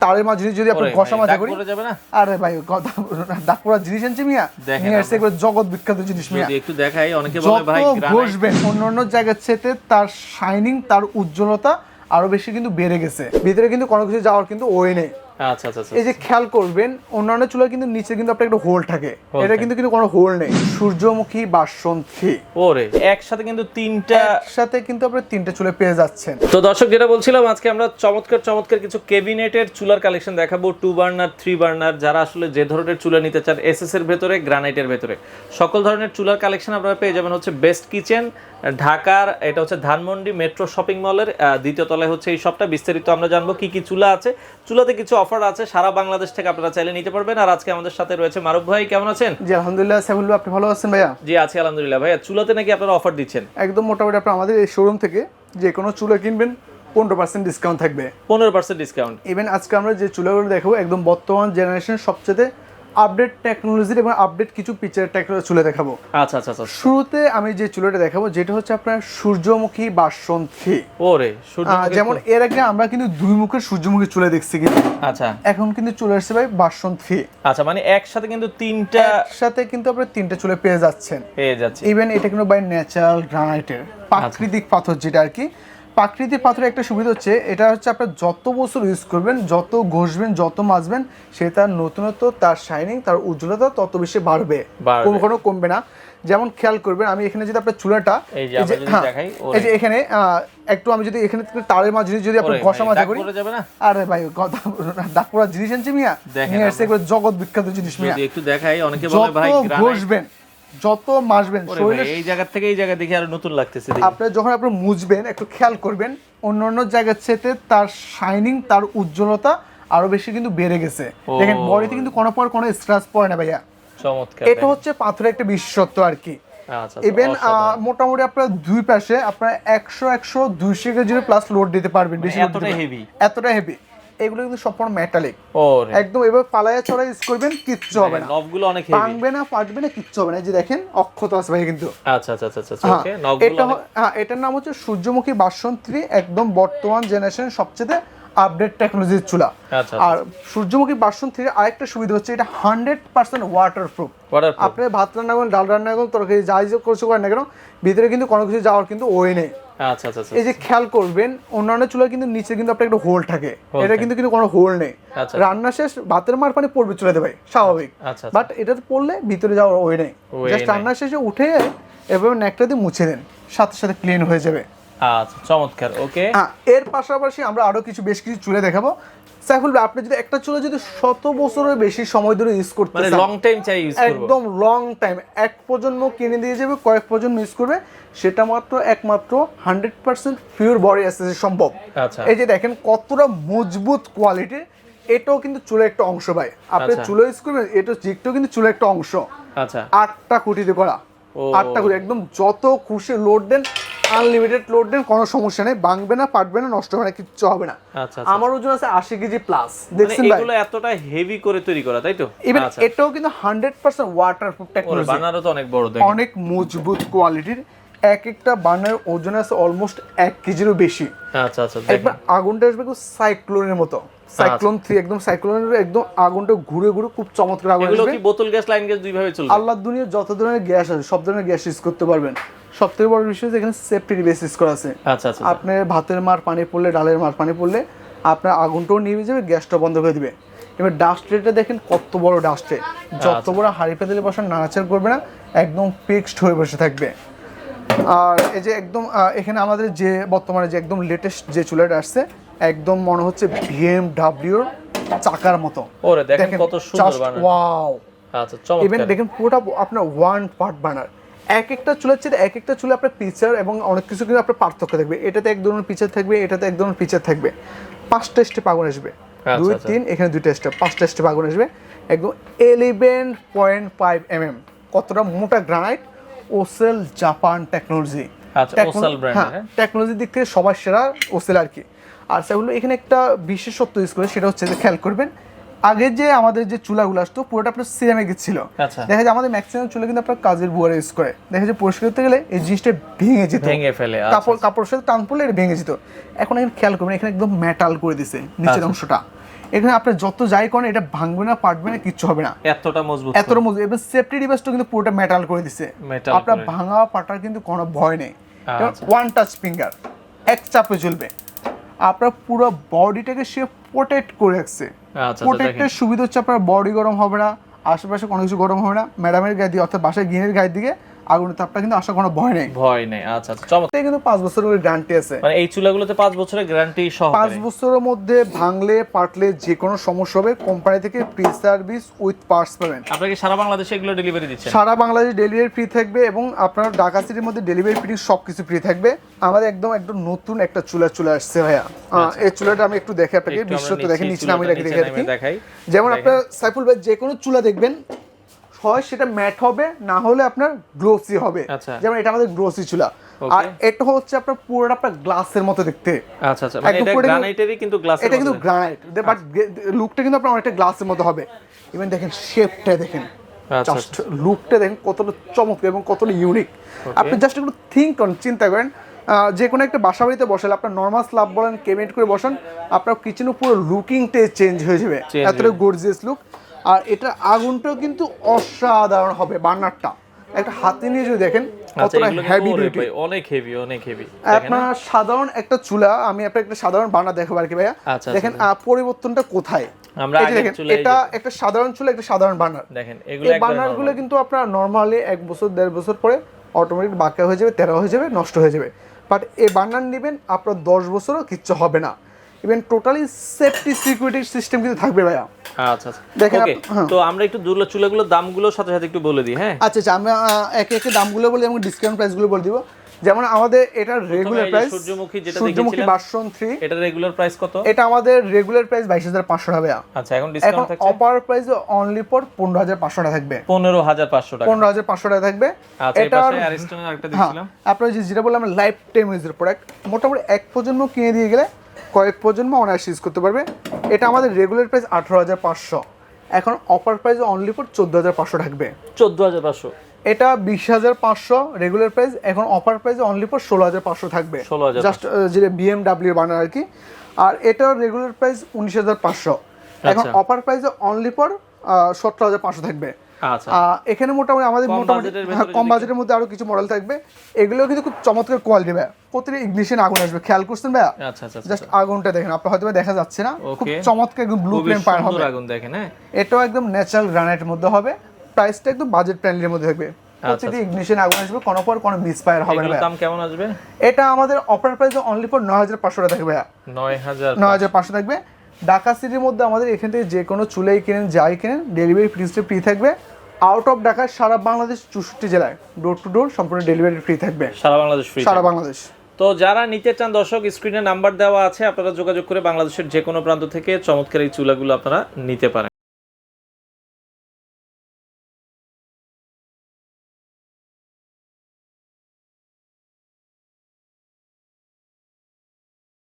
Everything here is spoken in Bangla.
তারের মাঝে যদি আপনি ঘষা মাজা করি আরে ভাই দাগ পড়া জিনিস আনছি মিয়া নিয়ে আসছে একবার জগৎ বিখ্যাত জিনিস মিয়া একটু দেখাই অনেকে বলে ভাই ঘষবেন অন্যান্য জায়গার চেয়ে তার শাইনিং তার উজ্জ্বলতা আরো বেশি কিন্তু বেড়ে গেছে ভিতরে কিন্তু কোনো কিছু যাওয়ার কিন্তু ওয়ে নেই। আচ্ছা আচ্ছা এই যে খেয়াল করবেন অন্যান্য চুলার কিন্তু নিচে কিন্তু আপনার একটা হোল থাকে এটা কিন্তু কোনো হোল নেই সূর্যমুখী বাসন্তী ওরে একসাথে কিন্তু আপনি তিনটা চুলা পেয়ে যাচ্ছেন। তো দর্শক যেটা বলছিলাম আজকে আমরা চমৎকার কিছু ক্যাবিনেটের চুলার কালেকশন দেখাবো 2 বার্নার 3 বার্নার যারা আসলে যে ধরনের চুলা নিতে চান এসএস এর ভেতরে গ্রানাইটের ভেতরে সকল ধরনের চুলার কালেকশন আপনারা পেয়ে যাবেন হচ্ছে বেস্ট কিচেন ঢাকার এটা হচ্ছে ধানমন্ডি মেট্রো শপিং মলের দ্বিতীয় তলায় হচ্ছে এই শপটা। বিস্তারিত আমরা জানবো কি কি চুলা আছে, চুলাতে কিছু অফার আছে সারা বাংলাদেশ থেকে আপনারা চাইলে নিতে পারবেন। আর আজকে আমাদের সাথে রয়েছে মারুফ ভাই, কেমন আছেন? জি আলহামদুলিল্লাহ সাইফুল ভাই, আপনি ভালো আছেন ভাইয়া? জি আছি আলহামদুলিল্লাহ। ভাইয়া চুলাতে নাকি আপনারা অফার দিচ্ছেন? একদম মোটামুটি আপনি আমাদের এই শোরুম থেকে যে কোনো চুলা কিনবেন 15% ডিসকাউন্ট থাকবে। 15% ডিসকাউন্ট। ইভেন আজকে আমরা যে চুলাগুলো দেখাবো একদম বর্তমান জেনারেশনের সবচেয়ে আপডেট টেকনোলজির এবং আপডেট কিছু পিকচার টেকনোলজি চুলা দেখাবো। আচ্ছা আচ্ছা আচ্ছা। শুরুতে আমি যে চুলাটা দেখাবো যেটা হচ্ছে আপনার সূর্যমুখী বাসন্তী। ওরে সূর্যমুখী, যেমন এর আগে আমরা কিন্তু দুই মুখের সূর্যমুখী চুলা দেখছি কিন্তু আচ্ছা এখন কিন্তু চলে আসছে ভাই বাসন্তী। আচ্ছা মানে একসাথে কিন্তু আপনি তিনটা চুলা পেয়ে যাচ্ছেন। ইভেন এটা কিন্তু বাই ন্যাচারাল গ্রানাইটের প্রাকৃতিক পাথর, যেটা আর কি প্রাকৃতিক পাথরের একটা সুবিধা হচ্ছে এটা হচ্ছে আপনার যত বছর ইউজ করবেন, যত ঘষবেন, যত মাজবেন, সে তার নতুনত্ব, তার শাইনিং, তার উজ্জ্বলতা তত বেশি বাড়বে, কখনো কমবে না। যেমন খেয়াল করবেন আমি এখানে যদি আপনার চুলাটা এই যে এখানে একটু আমি যদি এখানে তারের মাঝে যদি আপনি ঘষা মাজা করি আরে ভাই দাগ পড়া জিনিস আনছি মিয়া নিয়ে আসছে একবার জগৎ বিখ্যাত জিনিস মিয়া একটু দেখাই অনেকে বলে ভাই ঘষবেন যত মাজবেন শরীরে এই জায়গা থেকে এই জায়গা দেখে আরো নতুন লাগতেছে। আপনি যখন আপনি মুছবেন একটু খেয়াল করবেন অন্যান্য জায়গার চেয়ে তার শাইনিং, তার উজ্জ্বলতা আরো বেশি কিন্তু বেড়ে গেছে। দেখেন বডিতে কিন্তু কোনো স্ক্র্যাচ পড়ে না ভাইয়া। চমৎকার। এটা হচ্ছে পাথরের একটা বিশেষত্ব আর কি। ইভেন মোটামুটি আপনার দুই পাশে আপনার 100 200 কেজির প্লাস লোড দিতে পারবেন। বেশি এতটা হেভি এগুলো কিন্তু সম্পূর্ণ মেটালিক। একদম এভাবে পালায়া চড়া ইউজ করবেন, কিচ্ছু হবে না, নবগুলো অনেক হেভি, ভাঙবে না, ফাটবে না, কিচ্ছু হবে না। এই যে দেখেন অক্ষত আছে ভাই কিন্তু। আচ্ছা আচ্ছা আচ্ছা ওকে। নবগুলো এটার নাম হচ্ছে সূর্যমুখী বাসন্তী, একদম বর্তমান জেনারেশনের সবচেয়ে আপডেট টেকনোলজির চুলা। আর সূর্যমুখী বাসন্তীর আরেকটা সুবিধা হচ্ছে এটা 100% ওয়াটারপ্রুফ। আপনি ভাত রান্না করেন, ডাল রান্না করেন, তরকারি যাই কিছু করেন না কেন ভিতরে কিন্তু কোনো কিছু যাওয়ার কিন্তু ওয়ে নেই। আচ্ছা আচ্ছা। এই যে খেয়াল করবেন অন্যান্য চুলার কিন্তু নিচে কিন্তু আপনার একটা হোল থাকে, এটা কিন্তু কোনো হোল নেই। রান্না শেষ ভাতের মার পানি পড়বে চুলাতে ভাই, স্বাভাবিক। বাট এটাতে পড়লে ভিতরে যাওয়ার ওয়ে নেই। জাস্ট রান্না শেষে উঠে এভাবে নেকটা দিয়ে মুছে দেন, সাথে সাথে ক্লিন হয়ে যাবে। আচ্ছা চমৎকার। ওকে, এর পাশাপাশি আমরা আরো বেশ কিছু চুলা দেখাবো। সাইফুল ভাই আপনি যদি একটা চুলা যদি 100 বছরের বেশি সময় ধরে ইউজ করতে চান, মানে লং টাইম চাই ইউজ করব, একদম লং টাইম, এক প্রজন্ম কিনে দিয়ে যাবে, কয়েক প্রজন্ম ইউজ করবে, সেটা একমাত্র 100% পিওর বডি অ্যাসেসরি সম্ভব। আচ্ছা এই যে দেখেন কতটা মজবুত কোয়ালিটির, এটাও কিন্তু চুলের একটা অংশ ভাই। আপনি চুলা ইউজ করবেন, এটা জিগটাও কিন্তু চুলের একটা অংশ। আচ্ছা 8টা খুঁটিতে করা, 8টা খুঁটি, একদম যত খুশি লোড দেন, আনলিমিটেড লোড দেন, কোনো সমস্যা নেই, ভাঙবে না, ফাটবে না, নষ্ট হবে না, কিচ্ছু হবে না। আমার ওজন আছে 80 কেজি প্লাস। দেখছেন ভাই এগুলো এতটা হেভি করে তৈরি করা, তাই তো? আচ্ছা এটাও কিন্তু 100% ওয়াটারপ্রুফ টেকনোলজি। বার্নারও তো অনেক বড়, দেখেন অনেক মজবুত কোয়ালিটির। এক একটা বার্নার ওজন আছে অলমোস্ট 1 কেজিরও বেশি। আচ্ছা আচ্ছা। একবার আগুনটা আসবে সাইক্লোনের মতো, সাইক্লোন 3, একদম সাইক্লোনের একদম আগুনটা ঘুরে ঘুরে খুব চমৎকার আগুন আসবে। এগুলো কি বোতল গ্যাস, লাইন গ্যাস, দুই ভাবে চলবে? আল্লাহর দুনিয়ার যত ধরনের গ্যাস আছে সব ধরনের গ্যাস ইউজ করতে পারবেন। সবথেকে বড় বিষয় এখানে সেফটি বেসিস করা আছে। আচ্ছা আচ্ছা। আপনার ভাতের মার পানি পড়লে, ডালের মার পানি পড়লে আপনার আগুনটাও নিভে যাবে, গ্যাসটা বন্ধ করে দিবে। এবার ডাস্ট ট্রেটা দেখেন কত বড় ডাস্ট ট্রে, যত বড় হাঁড়ি পেতেলে বসান নাড়াচাড়া করবে না, একদম ফিক্সড হয়ে বসে থাকবে। আর এই যে একদম এখানে আমাদের যে বর্তমানে যে একদম লেটেস্ট যে চুলাটা আসছে, একদম মনে হচ্ছে বিএমডব্লিউর চাকার মতো। ওরে দেখেন কত সুন্দর বার্নার, ওয়াও। আচ্ছা চমৎকার। ইভেন দেখেন পুরোটা আপনার ওয়ান পার্ট বার্নার। এক একটা চুলার চেয়ে এক একটা চুলে আপনার পিকচার এবং অনেক কিছু কিন্তু আপনার পার্থক্য থাকবে। এটাতে এক ধরনের পিকচার থাকবে, এটাতে এক ধরনের পিকচার থাকবে। 5টা স্টেপ আগুন আসবে, 2 3 এখানে 2টা স্টেপ, 5টা স্টেপ আগুন আসবে। একদম 11.5 mm, কতটা মোটা গ্রানাইট, ওসেল জাপান টেকনোলজি। আচ্ছা ওসেল ব্র্যান্ড, টেকনোলজির দিক থেকে সবার সেরা ওসেল আর কি। আর সেগুলো এখানে একটা বিশেষত্ব ইউজ করে, সেটা হচ্ছে যে খেয়াল করবেন আগে যে আমাদের যে চুলাগুলো আসতো পুরোটা আপনার সিরামিকের ছিল। দেখা যায় আমাদের ম্যাক্সিমাম চুলা কিন্তু আপনার কাজের বুয়ারে ইউজ করে, দেখা যায় পরিষ্কার করতে গেলে এই জিনিসটা ভেঙে যেত, ভেঙে ফেলে, কাপড়ের সাথে টান পড়লে এটা ভেঙে যেত। এখন এখানে খেয়াল করবেন এখানে একদম মেটাল করে দিছে নিচের অংশটা, এখানে আপনি যত যাই করেন এটা ভাঙবে না, পাটবে না, কিচ্ছু হবে না, এতটা মজবুত, এতটা মজবুত। এবং সেফটি ডিভাইসটা কিন্তু পুরোটা মেটাল করে দিছে, আপনার ভাঙা পাটার কিন্তু কোনো ভয় নেই। ওয়ান টাচ ফিঙ্গার, এক চাপে চলবে। আপনার পুরো বডিটাকে সে প্রোটেক্ট করে রাখছে। প্রোটেক্টের সুবিধা হচ্ছে আপনার বডি গরম হবে না, আশেপাশে কোনো কিছু গরম হবে না, ম্যাডামের গায়ে দিয়ে অর্থাৎ বাসায় গিনের গায়ে দিকে আগুনের তাপটা কিন্তু আসার কোনো ভয় নেই। আচ্ছা আচ্ছা, চমৎকার। কিন্তু 5 বছরের গ্যারান্টি আছে, মানে এই চুলাগুলোতে 5 বছরের গ্যারান্টি সহ। 5 বছরের মধ্যে ভাঙলে পাটলে যে কোনো সমস্যা হবে কোম্পানি থেকে ফ্রি সার্ভিস উইথ পার্টস পাবেন। আপনারা কি সারা বাংলাদেশে এগুলো ডেলিভারি দিচ্ছেন? সারা বাংলাদেশে ডেলিভারি ফ্রি থাকবে এবং আপনার ঢাকা সিটির মধ্যে ডেলিভারি ফ্রি সবকিছু ফ্রি থাকবে। আমাদের একদম নতুন একটা চুলা আসছে ভাইয়া। এই চুলাটা আমি একটু দেখে আপনাকে বিশ্বতে দেখে নিচে আমি দেখাই। যেমন আপনার সাইফুল ভাই যে কোনো চুলা দেখবেন হয় সেটা ম্যাট হবে, না হলে আপনার গ্লোসি হবে। যেমন এটা আমাদের গ্লোসি চুলা, আর এটা হচ্ছে আপনার পুরোটা আপনার গ্লাসের মতো দেখতে। আচ্ছা আচ্ছা, মানে এটা গ্রানাইটেরই কিন্তু গ্লাসের মতো। এটা কিন্তু গ্রানাইট, বাট লুকটা কিন্তু আপনার অনেকটা গ্লাসের মতো হবে। ইভেন দেখেন শেপটা দেখেন, জাস্ট লুকটা দেখেন কতটা চমৎকার এবং কতটা ইউনিক। আপনি জাস্ট একটু থিঙ্ক করেন, চিন্তা করেন, যে কোনো একটা বাসা বাড়িতে বসালে আপনার নর্মাল স্ল্যাব বলেন, কেবিনেট করে বসান, আপনার কিচেনের পুরো লুকিংটাই চেঞ্জ হয়ে যাবে, এতটা গর্জিয়াস লুক। আর এটা আগুনটাও কিন্তু অসাধারণ হবে। বার্নারটা একটা হাতে নিয়ে যদি দেখেন কতটা হেভি ডিউটি, অনেক হেভি। আপনার সাধারণ একটা চুলা, আমি আপনাকে একটা সাধারণ বার্নার দেখাবো আর কি ভাইয়া। দেখেন পরিবর্তনটা কোথায়। দেখেন এটা একটা সাধারণ চুলা, একটা সাধারণ বার্নার। দেখেন এই বার্নারগুলো কিন্তু আপনার নরমালি 1 বছর 1.5 বছর পরে অটোমেটিক বাঁকা হয়ে যাবে, তেরা হয়ে যাবে, নষ্ট হয়ে যাবে। বাট এই বার্নার নেবেন আপনার 10 বছরও কিচ্ছু হবে না। Even totally safety security system কিন্তু থাকবে ভাইয়া। আচ্ছা আচ্ছা, দেখেন তো আমরা একটু চুলাগুলোর দামগুলোর সাথে সাথে একটু বলে দিই। হ্যাঁ আচ্ছা আচ্ছা, আমরা একে একে দামগুলো বলি এবং ডিসকাউন্ট প্রাইসগুলো বলে দিব। যেমন আমাদের এটার রেগুলার প্রাইস সূর্যমুখী ভার্সন 3, এটা রেগুলার প্রাইস কত? এটা আমাদের রেগুলার প্রাইস 22,500 টাকা। আচ্ছা, এখন ডিসকাউন্ট থাকছে, অফার প্রাইস অনলি ফর 15,500 টাকা থাকবে। 15,500 টাকা, 15,500 টাকা থাকবে। এটা অ্যারিস্টনের আরেকটা দিছিলাম আপনারা যেটা বললাম লাইফ টাইম ইউজের প্রোডাক্ট, মোটামুটি এক প্রজন্ম কিনে দিয়ে গেলে কয়েক প্রজন্ম অনায়াসে ইউজ করতে পারবে। এটা আমাদের রেগুলার প্রাইস 18,500, এখন অফার প্রাইস অনলি ফর 14,500 থাকবে। 14,500। এটা 20,500 রেগুলার প্রাইস, এখন অফার প্রাইস অনলি ফর 16,500 থাকবে। জাস্ট যেটা BMW বানার আর কি। আর এটার রেগুলার প্রাইস 19,500, এখন অফার প্রাইস অনলি ফর 17,500 থাকবে। আচ্ছা, এখানে মোটামুটি আমাদের কম বাজেটের মধ্যে আরো কিছু মডেল থাকবে। এগুলো কিন্তু খুব চমৎকার কোয়ালিটি ভাই। প্রতিটা ইগনিশন আগুন আসবে, খেয়াল করছেন ভাই? আচ্ছা আচ্ছা, জাস্ট আগুনটা দেখেন, আপনি হয়তো দেখা যাচ্ছে না, খুব চমৎকার একদম ব্লু ফ্লেম ফায়ার হবে আগুন দেখেন। হ্যাঁ, এটাও একদম ন্যাচারাল গ্রানাইটের মধ্যে হবে, প্রাইসটা একদম বাজেট ফ্রেন্ডলির মধ্যে থাকবে। প্রতিটি ইগনিশন আগুন আসবে, কোনো মিস ফায়ার হবে না। দাম কেমন আসবে? এটা আমাদের অফার প্রাইস অনলি ফর 9,500 টাকা থাকবে। 9,500 থাকবে। ঢাকা সিটির মধ্যে আমাদের এখান থেকে যে কোনো চুলাই কিনেন, যাই কিনেন, ডেলিভারি ফ্রি থাকবে। আউট অফ ঢাকা সারা বাংলাদেশ 64 জেলায় ডোর টু ডোর সম্পূর্ণ ডেলিভারি ফ্রি থাকবে। সারা বাংলাদেশ ফ্রি, সারা বাংলাদেশ। তো যারা নিতে চান দর্শক, স্ক্রিনে নাম্বার দেওয়া আছে, আপনারা যোগাযোগ করে বাংলাদেশের যে কোনো প্রান্ত থেকে চমৎকার এই চুলাগুলো আপনারা নিতে পারেন।